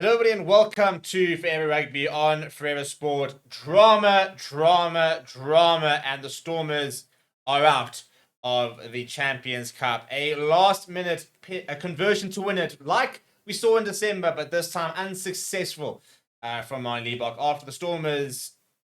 Hello, everybody, and welcome to Forever Rugby on Forever Sport. Drama, and the Stormers are out of the Champions Cup. A last-minute conversion to win it, like we saw in December, but this time unsuccessful from Mine Liebach after the Stormers,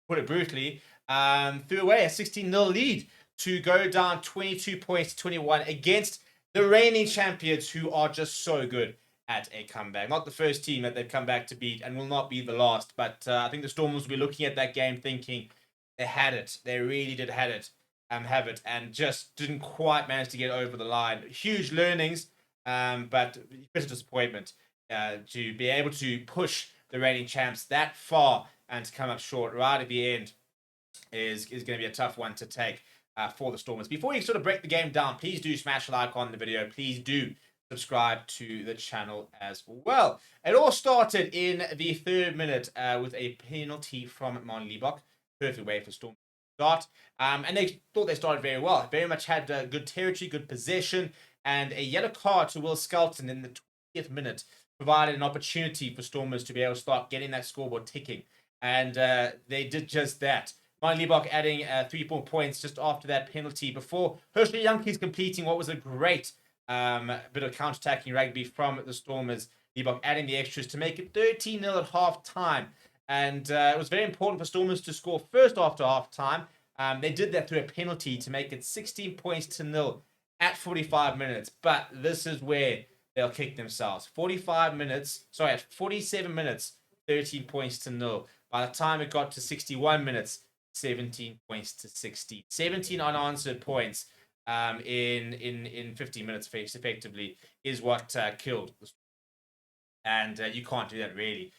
put it brutally, threw away a 16-0 lead to go down 22 points to 21 against the reigning champions, who are just so good at a comeback. Not the first team that they've come back to beat, and will not be the last. But I think the Stormers will be looking at that game thinking they had it. They really did have it, and just didn't quite manage to get over the line. Huge learnings, but bit of disappointment to be able to push the reigning champs that far and to come up short right at the end is going to be a tough one to take for the Stormers. Before you sort of break the game down, please do smash a like on the video. Please do subscribe to the channel as well. It all started in the third minute with a penalty from Mine Liebach. Perfect way for Storm to start. And they thought they started very well. Very much had good territory, good possession, and a yellow card to Will Skelton in the 20th minute provided an opportunity for Stormers to be able to start getting that scoreboard ticking. And they did just that. Mine Liebach adding 3 more points just after that penalty before Herschel Yankees completing what was a great bit of counter-attacking rugby from the Stormers. Liebach adding the extras to make it 13-0 at half-time. And it was very important for Stormers to score first after half-time. They did that through a penalty to make it 16 points to 0 at 45 minutes. But this is where they'll kick themselves. 47 minutes, 13 points to 0. By the time it got to 61 minutes, 17 points to 16. 17 unanswered points in 50 minutes effectively is what killed the Stormers. And you can't do that really.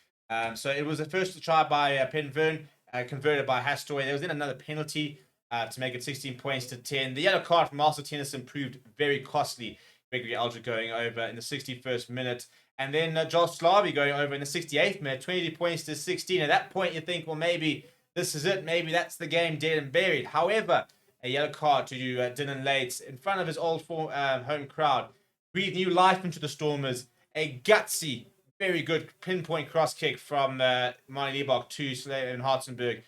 So it was the first try by Penvern, converted by Hastoy. There was then another penalty to make it 16 points to 10. The yellow card from Marcel Tennyson proved very costly. Gregory Aldred going over in the 61st minute. And then Joel Slavi going over in the 68th minute, 20 points to 16. At that point, you think, well, maybe this is it. Maybe that's the game dead and buried. However, a yellow card to Dylan Lates in front of his old home crowd breathed new life into the Stormers. A gutsy, very good pinpoint cross kick from Mine Liebach to Slaven Hartzenberg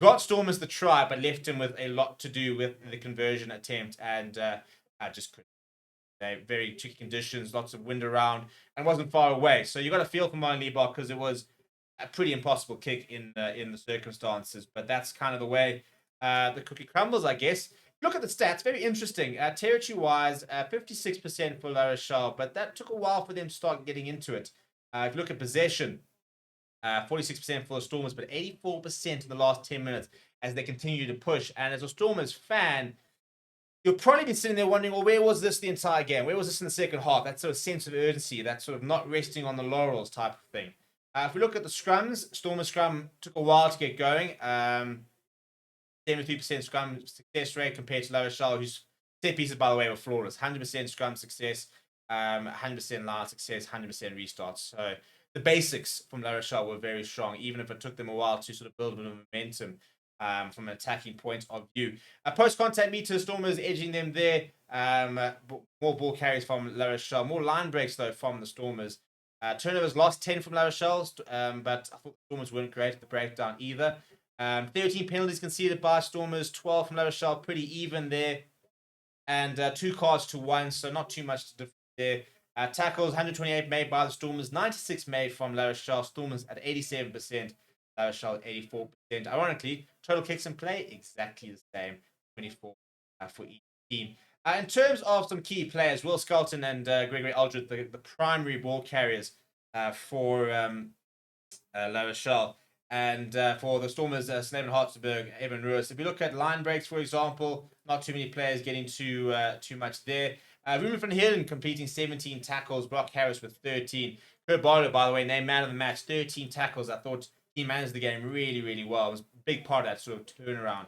got Stormers the try, but left him with a lot to do with the conversion attempt, and just couldn't. Very tricky conditions, lots of wind around, and wasn't far away. So you got a feel for Mine Liebach because it was a pretty impossible kick in the circumstances. But that's kind of the way the cookie crumbles, I guess. Look at the stats, very interesting. Territory-wise, 56% for La Rochelle, but that took a while for them to start getting into it. If you look at possession, 46% for the Stormers, but 84% in the last 10 minutes as they continue to push. And as a Stormers fan, you'll probably be sitting there wondering, well, where was this the entire game? Where was this in the second half? That sort of sense of urgency, that sort of not resting on the laurels type of thing. If we look at the scrums, Stormers scrum took a while to get going. 73% scrum success rate compared to La Rochelle, whose set pieces, by the way, were flawless. 100% scrum success, 100% line success, 100% restarts. So the basics from La Rochelle were very strong, even if it took them a while to sort of build a bit of momentum from an attacking point of view. Post-contact meter, Stormers edging them there. More ball carries from La Rochelle. More line breaks, though, from the Stormers. Turnovers lost 10 from La Rochelle, but I thought the Stormers weren't great at the breakdown either. 13 penalties conceded by Stormers, 12 from La Rochelle, pretty even there. And 2 cards to 1, so not too much to differ there. Tackles, 128 made by the Stormers, 96 made from La Rochelle. Stormers at 87%, La Rochelle at 84%. Ironically, total kicks in play, exactly the same, 24 for each team. In terms of some key players, Will Skelton and Gregory Aldred, the primary ball carriers for La Rochelle. And for the Stormers, Slaven Hartzenberg, Evan Ruiz. If you look at line breaks, for example, not too many players getting too much there. Ruben van Heerden completing 17 tackles. Brock Harris with 13. Kurt Barlow, by the way, named man of the match. 13 tackles. I thought he managed the game really, really well. It was a big part of that sort of turnaround.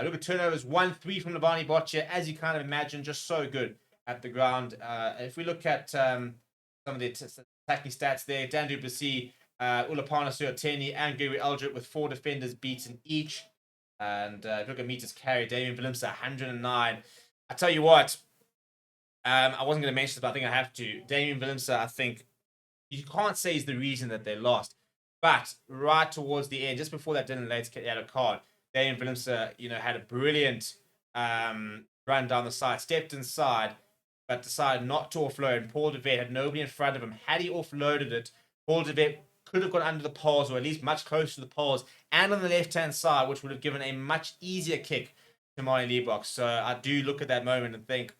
Look at turnovers. 1-3 from Levani Boccia. As you kind of imagine, just so good at the ground. If we look at some of the attacking stats there, Dan du Plessis, Ulapana Suoteni and Gregory Aldred with 4 defenders beaten each. And look at meters carried. Damien Willemse, 109. I tell you what, I wasn't going to mention this, but I think I have to. Damien Willemse, I think, you can't say is the reason that they lost. But right towards the end, just before that Dylan Lates had a card, Damian Willemse, had a brilliant run down the side, stepped inside, but decided not to offload. And Paul de Vet had nobody in front of him. Had he offloaded it, Paul de Vet could have gone under the poles, or at least much closer to the poles, and on the left-hand side, which would have given a much easier kick to Marnie Liebach. So I do look at that moment and think,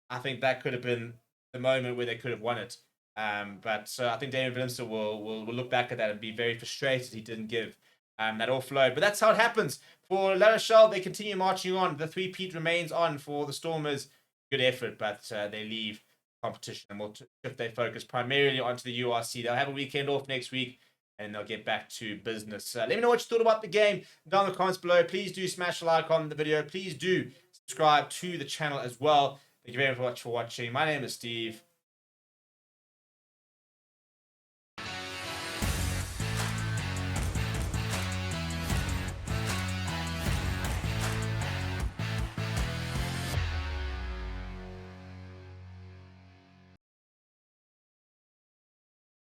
I think that could have been the moment where they could have won it. But so I think David Willemse will look back at that and be very frustrated he didn't give that offload. But that's how it happens. For La Rochelle, they continue marching on. The three-peat remains on for the Stormers. Good effort, but they leave competition and will shift their focus primarily onto the URC. They'll have a weekend off next week and they'll get back to business. Let me know what you thought about the game down in the comments below. Please do smash a like on the video. Please do subscribe to the channel as well. Thank you very much for watching. My name is Steve.